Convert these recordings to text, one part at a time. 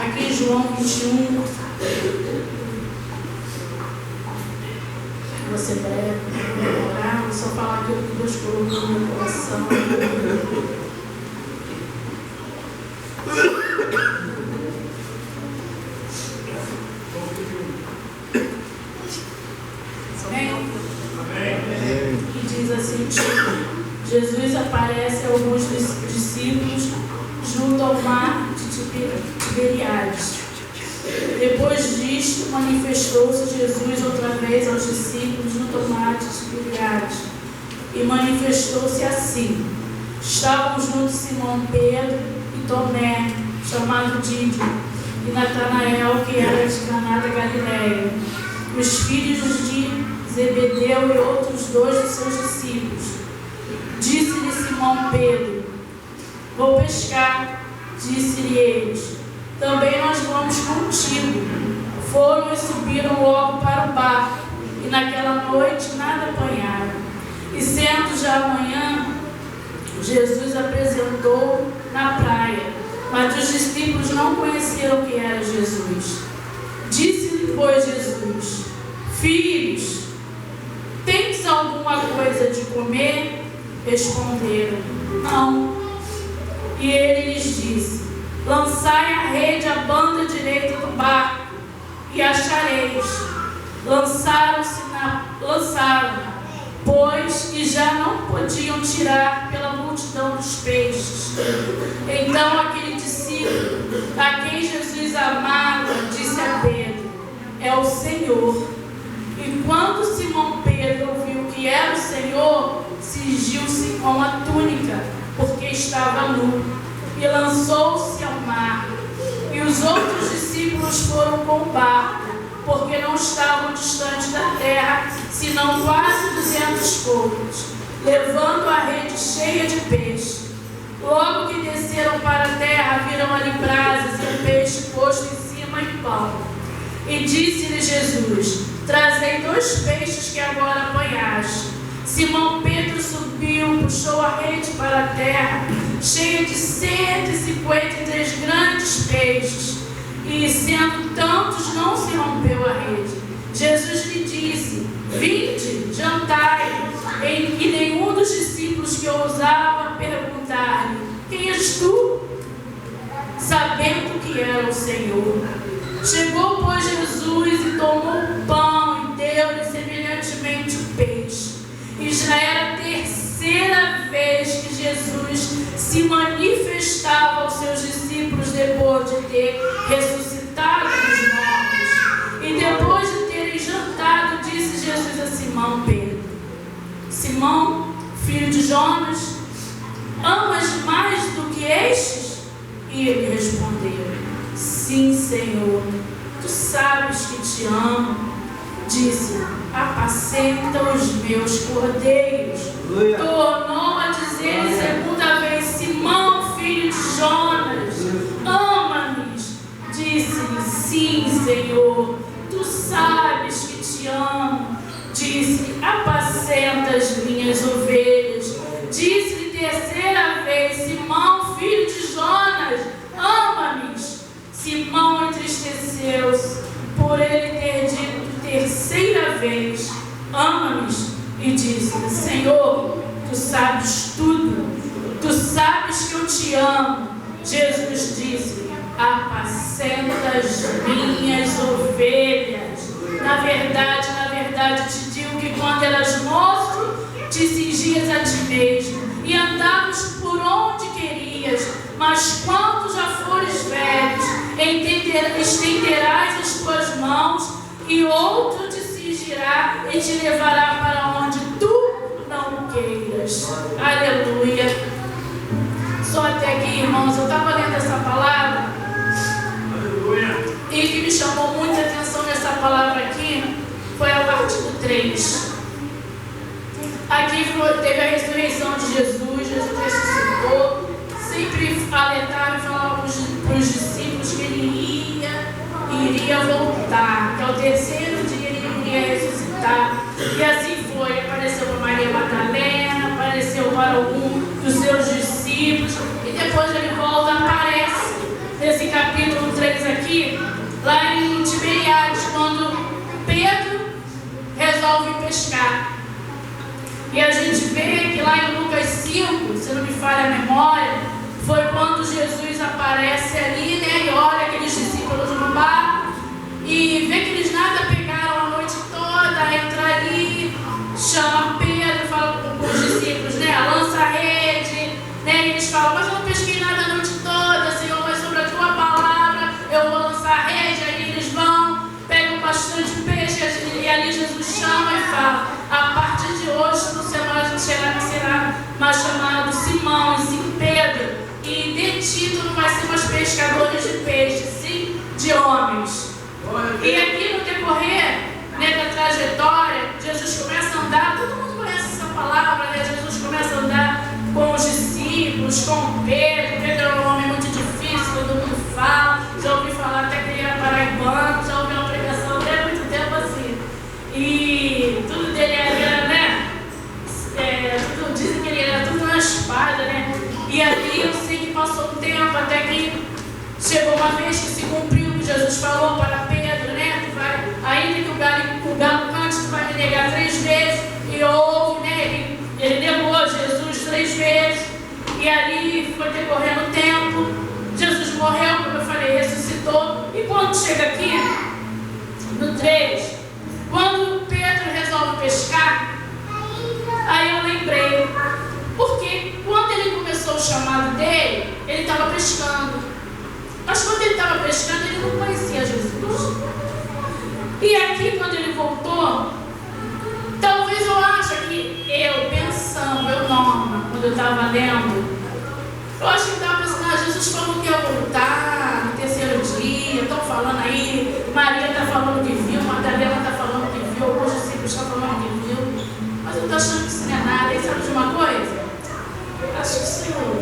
aqui em João 21. Você breve, orar, vou só falar aquilo que Deus colocou no meu coração. Amém? E diz assim: Jesus aparece a alguns discípulos junto ao mar de Tiberíades. Depois disto, manifestou-se Jesus outra vez aos discípulos junto ao mar de Tiberíades. E manifestou-se assim: estavam juntos Simão Pedro e Tomé, chamado Dídimo, e Natanael, que era de Caná da Galileia, os filhos de Zebedeu e outros dois de seus discípulos. Disse-lhe Simão Pedro: vou pescar. Disse-lhe eles: também nós vamos contigo. Foram e subiram logo para o barco, e naquela noite nada apanharam. E sendo já amanhã, Jesus apresentou na praia, mas os discípulos não conheceram quem era Jesus. Disse-lhe, pois, Jesus: filhos, tens alguma coisa de comer? Responderam: não. E ele lhes disse: lançai a rede à banda direita do barco, e achareis. Lançaram, pois, e já não podiam tirar pela multidão dos peixes. Então aquele discípulo, a quem Jesus amava, disse a Pedro: é o Senhor. E quando Simão Pedro ouviu que era o Senhor, cingiu-se com a túnica, porque estava nu, e lançou-se ao mar. E os outros discípulos foram com o barco, porque não estavam distantes da terra, senão quase 200 côvados, levando a rede cheia de peixe. Logo que desceram para a terra, viram ali brasas e um peixe posto em cima e pão. E disse-lhe Jesus: trazei 2 peixes que agora apanhaste. Simão Pedro subiu, puxou a rede para a terra, cheia de 153 grandes peixes, e sendo tantos, não se rompeu a rede. Jesus lhe disse: vinde, jantai. E nenhum dos discípulos que ousava perguntar-lhe: quem és tu? Sabendo que era o Senhor. Chegou, pois, Jesus e tomou o pão e deu-lhe semelhantemente o peixe. E já era a terceira vez que Jesus se manifestava aos seus discípulos depois de ter ressuscitado dos mortos. E depois de terem jantado, disse Jesus a Simão Pedro: Simão, filho de Jonas, amas mais do que estes? E ele respondeu: sim, Senhor, tu sabes que te amo. Disse: apacenta os meus cordeiros. Tornou a dizer segunda vez: Simão, filho de Jonas, ama-me? Disse-lhe: sim, Senhor, tu sabes que te amo. Disse: apacenta as minhas ovelhas. Disse-lhe terceira vez: Simão, filho de Jonas, ama-me? Simão entristeceu-se por ele ter dito terceira vez: ama-me? E disse: Senhor, tu sabes tudo, tu sabes que eu te amo. Jesus disse: apacenta as minhas ovelhas. Na verdade te digo que quando eras moço, te cingias a ti mesmo e andavas por onde querias, mas quando já fores velho, estenderás as tuas mãos e outro te cingirá e te levará para onde tu não queiras. Aleluia. Só até aqui, irmãos, eu estava lendo essa palavra. Aleluia. E o que me chamou muita atenção nessa palavra aqui foi a parte do 3. Aqui teve a ressurreição de Jesus, Jesus ressuscitou. Sempre alertava e falava para os discípulos que ele iria voltar, que ao terceiro dia ele iria ressuscitar. E assim foi. Apareceu para Maria Madalena, apareceu para algum dos seus discípulos, e depois ele volta, aparece nesse capítulo 3 aqui. pescar. E a gente vê que lá em Lucas 5, se não me falha a memória, foi quando Jesus aparece ali, né, e olha aqueles discípulos no barco e vê que eles nada pegaram a noite toda, entra ali, chama Pedro, fala com os discípulos, né, lança a rede, né, e eles falam, mas eu não pesquei nada a noite toda, Senhor, mas sobre a tua palavra eu vou lançar a rede. Aí eles vão, pegam bastante peixe e ali Jesus chama e fala, a partir de hoje você será mais chamado Simão, e sim Pedro, e de ti tu não vai ser mais pescadores de peixe, sim de homens. E aqui no decorrer, né, da trajetória, Jesus começa a andar, todo mundo conhece essa palavra, né? Jesus começa a andar com os discípulos, com Pedro. Pedro era um homem muito difícil, todo mundo fala, já ouvi falar até que ele era paraibano, já ouvi uma pregação dele há muito tempo assim. E tudo dele era, né? Dizem que ele era tudo na espada, né? E ali eu sei que passou um tempo até que chegou uma vez que se cumpriu o que Jesus falou para Pedro, né? Tu vai, ainda que o galo cante, tu vai me negar 3 vezes. E houve, né? Ele negou Jesus 3 vezes. E ali foi decorrendo o tempo. Jesus morreu, como eu falei, ressuscitou. E quando chega aqui, no 3, quando Pedro resolve pescar, aí eu lembrei. Porque quando ele começou o chamado dele, ele estava pescando. Mas quando ele estava pescando, ele não conhecia Jesus. E aqui, quando ele voltou, talvez eu ache que eu pensando, Norma, quando eu estava lendo, eu acho que ele estava pensando, Jesus falou que ia voltar no 3º dia, estão falando aí, Maria está falando que viu, Madalena está falando que viu, alguns discípulos estão falando que viu, mas eu estou achando que isso não é nada. E sabe de uma coisa? Acho que o Senhor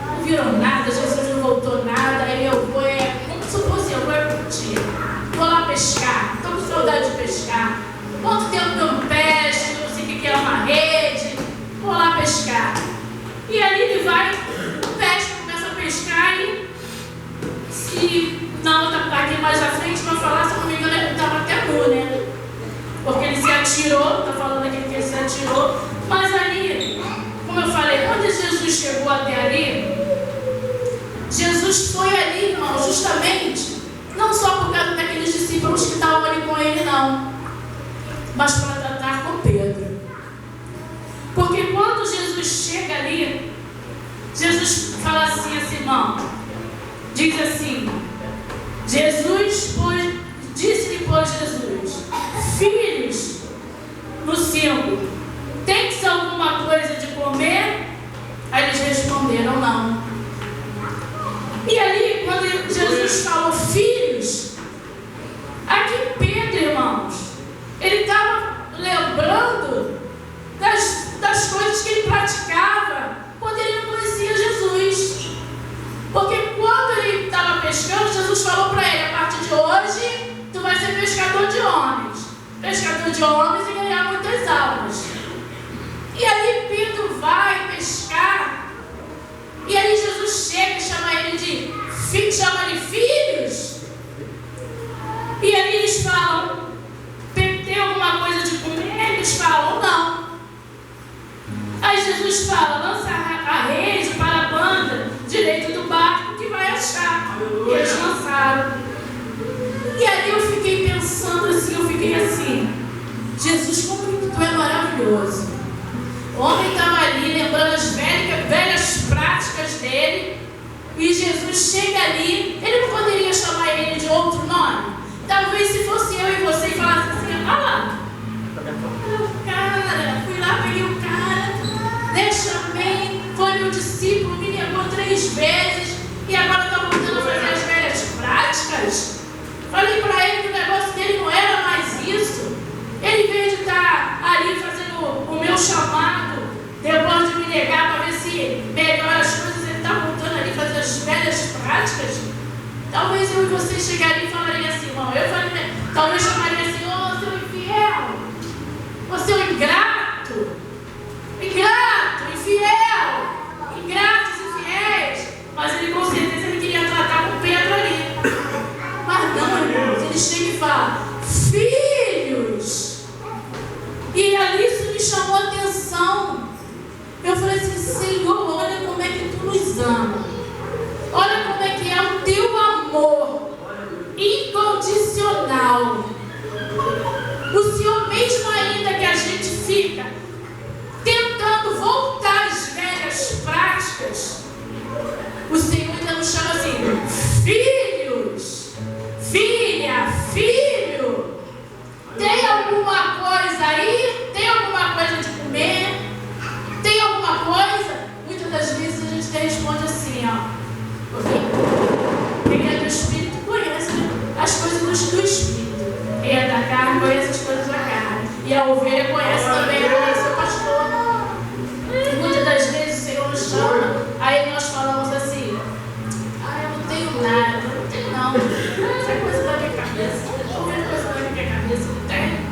não virou nada, Jesus não voltou nada, aí eu vou, vamos supor assim, eu vou curtir, vou lá pescar, estou com saudade de pescar, quanto tempo que eu não pesco, não sei o que é uma rede, vou lá pescar. E ali ele vai, pesca, começa a pescar e se na outra parte mais à frente vai falar, se eu não me engano, ele estava até nu, né? Porque ele se atirou, está falando aqui que ele se atirou, mas ali, como eu falei, quando Jesus chegou até ali, Jesus foi ali, irmão, justamente, não só por causa daqueles discípulos que estavam ali com ele, não, mas para tratar com Pedro. Porque quando Jesus chega ali, Jesus fala assim a Simão, diz assim, disse-lhe, pois, Jesus, filhos, no 5, tem-se alguma coisa de comer? Aí eles responderam, não. E ali, quando Jesus falou filhos, aqui Pedro, irmãos, ele estava lembrando das coisas que ele praticava quando ele não conhecia Jesus. Porque quando ele estava pescando, Jesus falou para ele, a partir de hoje, tu vai ser pescador de homens. Pescador de homens e ganhar muitas almas. E aí Pedro vai pescar. E aí Jesus chega e chama ele de filhos. E aí eles falam, tem alguma coisa de comer? Eles falam, não. Aí Jesus fala, lança a rede para a banda direito do barco que vai achar. E eles lançaram. E aí eu fiquei pensando assim, Jesus, como tu é maravilhoso. O homem estava ali lembrando as velhas práticas dele. E Jesus chega ali, ele não poderia chamar ele de outro nome? Talvez se fosse eu e você e falasse assim, olha lá, cara, fui lá, peguei o cara, né, chamei, foi meu discípulo, me negou 3 vezes e agora está voltando a fazer as velhas práticas. Falei para ele que o negócio dele não era mais isso. Ele, em vez de estar ali fazendo o meu chamado, depois de me negar para ver se melhora as coisas, ele está voltando ali a fazer as velhas práticas. Talvez eu e você chegaria e falaria assim, irmão, talvez chamaria assim, ô, seu infiel, ô, seu ingrato, infiel, ingratos e infiéis. Mas ele com certeza ele queria tratar com Pedro ali. Mas não, irmãos, ele chega e fala, filhos. carne, conhece as coisas da carne. E a ovelha conhece também o seu pastor. E muitas das vezes o Senhor nos chama, aí nós falamos assim: eu não tenho nada, não tenho não. Essa coisa da minha cabeça, qualquer coisa da minha cabeça, não tem.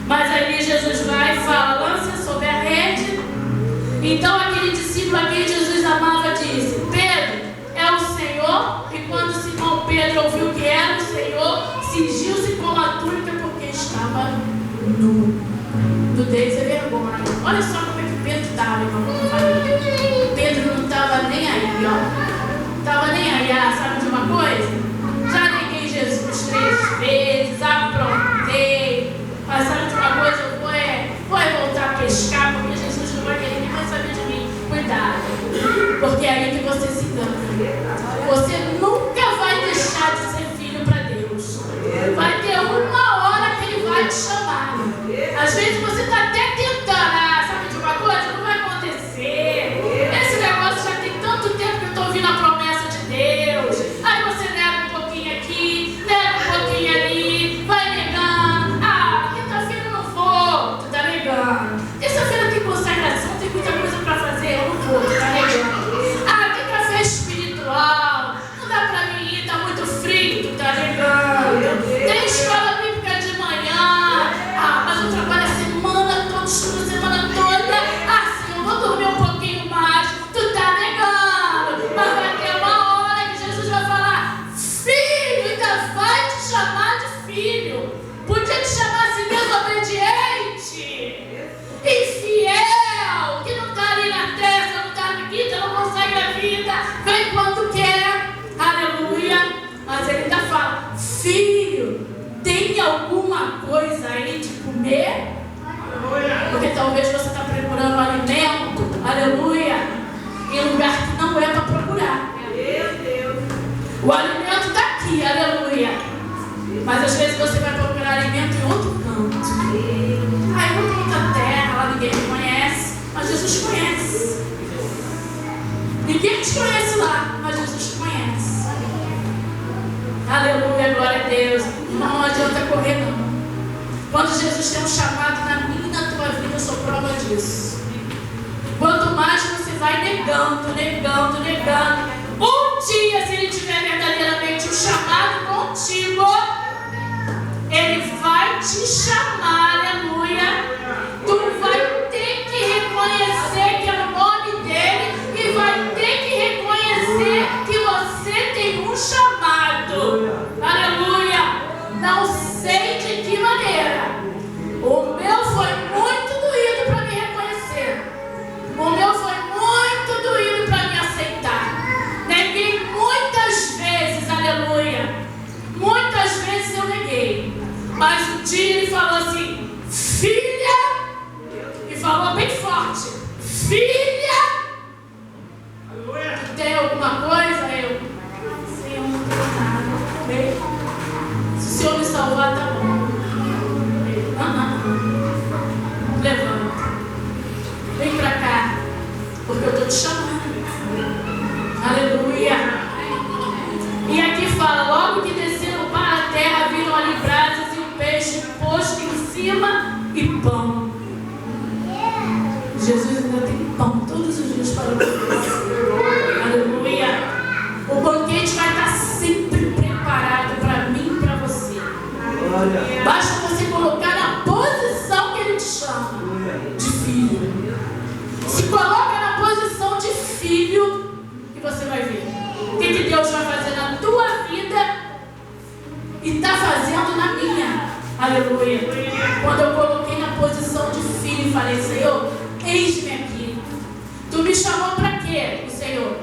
Mas aí Jesus vai e fala: lança sobre a rede. Então aquele discípulo a quem Jesus amava disse: Pedro, é o Senhor. E quando Simão Pedro ouviu que era o Senhor, cingiu-se com a túnica porque estava nu. Nudez é vergonha. Olha só como é que Pedro estava, irmão. Pedro não estava nem aí, ó. Estava nem aí, sabe de uma coisa? Já neguei Jesus 3 vezes, aprontei. Mas sabe de uma coisa? Eu vou voltar a pescar, porque Jesus não vai querer nem mais saber de mim. Cuidado, porque é aí que você se engana. Você nunca vai deixar de ser filho para Deus. Vai ter uma hora que Ele vai te chamar. Às vezes você está até tentando, sabe de uma coisa? Não vai acontecer. Esse negócio já tem tanto tempo que eu estou ouvindo a promessa de Deus. Aí você nega um pouquinho aqui, nega um pouquinho ali, vai negando. Quinta-feira eu não vou, tu está negando. Terça-feira tem consagração, tem muita coisa para fazer, eu não vou, tu está negando. Tem café espiritual, não dá para mim ir, está muito frio, tu está negando. Tem escola bíblica de manhã, mas eu trabalho a semana toda, estudo a semana toda. Sim, eu vou dormir um pouquinho mais, tu está negando. Mas vai ter uma hora que Jesus vai falar: filho, ainda vai te chamar de filho. Podia te chamar assim, desobediente, infiel, que não está ali na terra, não está na quinta, não consegue a vida, vem quando quer, aleluia. Mas ele ainda fala: filho, tem alguma coisa aí de comer? Porque talvez você está procurando alimento, aleluia, em lugar que não é para procurar. O alimento está aqui, aleluia. Mas às vezes você vai procurar alimento em outro canto. Em outra terra, lá ninguém me conhece, mas Jesus conhece. Ninguém te conhece lá, mas Jesus te conhece. Aleluia, glória a Deus. Não adianta correr, não. Quando Jesus tem um chamado na minha e na tua vida, eu sou prova disso. Quanto mais você vai negando, negando, negando, um dia, se Ele tiver verdadeiramente um chamado contigo, Ele vai te chamar, aleluia. Tu vai ter que reconhecer que é o nome dEle e vai ter que reconhecer que você tem um chamado, aleluia. Não sei de que maneira. O meu foi muito doído para me reconhecer. O meu foi muito doído para me aceitar. Neguei muitas vezes, aleluia. Muitas vezes eu neguei. Mas um dia Ele falou assim: filha, e falou bem forte: filha, tu tem alguma coisa? Eu: Senhor, não tenho nada. Bem, se o Senhor me salvar, tá bom. Levanta, vem pra cá, porque eu estou te chamando. Aleluia. E aqui fala: logo que desceram para a terra, viram ali brasas e um peixe posto em cima e pão. Jesus ainda tem pão todos os dias para oferecer. Aleluia. O banquete vai estar sempre preparado para mim e para você. Basta você colocar na posição que Ele te chama de filho. Se coloca na posição de filho e você vai ver o que Deus vai fazer na tua vida e está fazendo na minha. Aleluia. Quando eu coloquei na posição de filho e falei: Senhor, eis-me aqui. Tu me chamou para quê, o Senhor?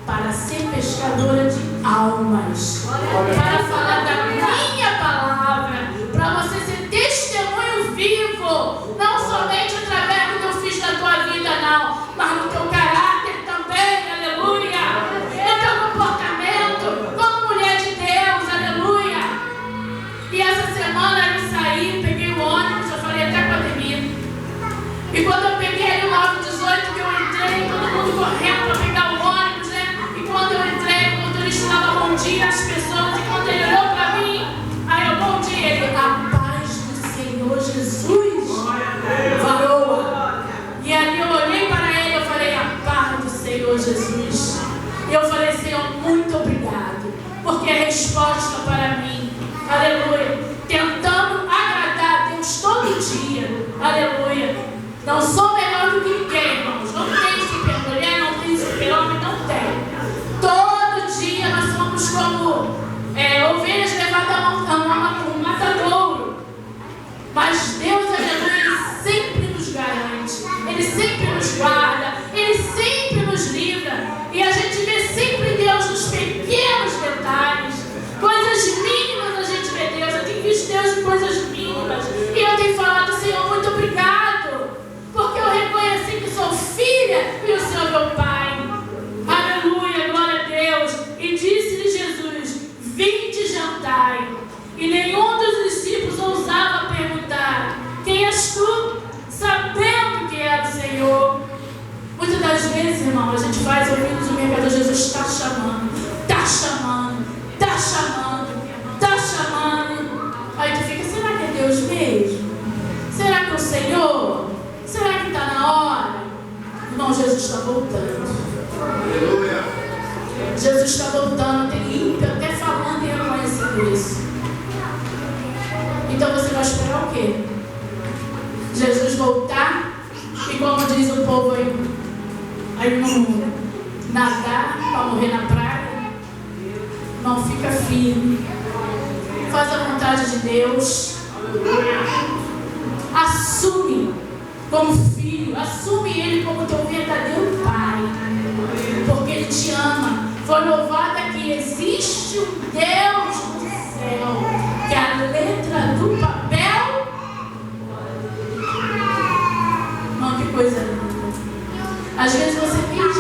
Para ser pescadora de almas. Para falar da minha palavra. Para você ser testemunho vivo. Não somente através do que eu fiz na tua vida, não. Mas no teu caráter também. Aleluia. No teu comportamento como mulher de Deus. Aleluia. E essa semana eu saí, peguei o ônibus, eu falei até com a Demi. E quando eu peguei ali o 918, que eu entrei, todo mundo correndo para pegar o ônibus, né? E quando eu entrei, o motorista dava bom dia às pessoas. E quando ele olhou para mim, aí eu: bom dia. Ele: resposta para mim. Aleluia. Tentando agradar a Deus todo dia. Aleluia. Não sou melhor do que ninguém, irmãos. Não tem super mulher, não tem super homem, não tem. Todo dia nós somos como ovelhas levadas a um matadouro. Mas Deus, aleluia, Ele sempre nos garante. Ele sempre nos guarda. Ele sempre nos livra. E a gente vê sempre Deus nos pequenos detalhes. Coisas mínimas a gente vê Deus. Eu tenho visto Deus em coisas mínimas. E eu tenho falado, Senhor, muito obrigado. Porque eu reconheci que sou filha e o Senhor é meu Pai. Aleluia, glória a Deus. E disse-lhe Jesus: vinde jantai. E nenhum dos discípulos ousava perguntar: quem és tu? Sabendo que era o Senhor. Muitas das vezes, irmão, a gente faz ouvidos do mercado. Jesus está chamando, está chamando, está chamando, está chamando. Aí tu fica: será que é Deus mesmo? Será que é o Senhor? Será que está na hora? Irmão, Jesus está voltando. Aleluia. Jesus está voltando. Tem ímpio até falando e reconhecendo isso. Então você vai esperar o quê? Jesus voltar e, como diz o povo aí no mundo, nadar para morrer na praia? Não, fica firme. Faz a vontade de Deus. Assume como filho. Assume Ele como teu verdadeiro Pai. Porque Ele te ama. Foi louvada que existe um Deus no céu, que a letra do papel. Não, que coisa linda. Às vezes você pede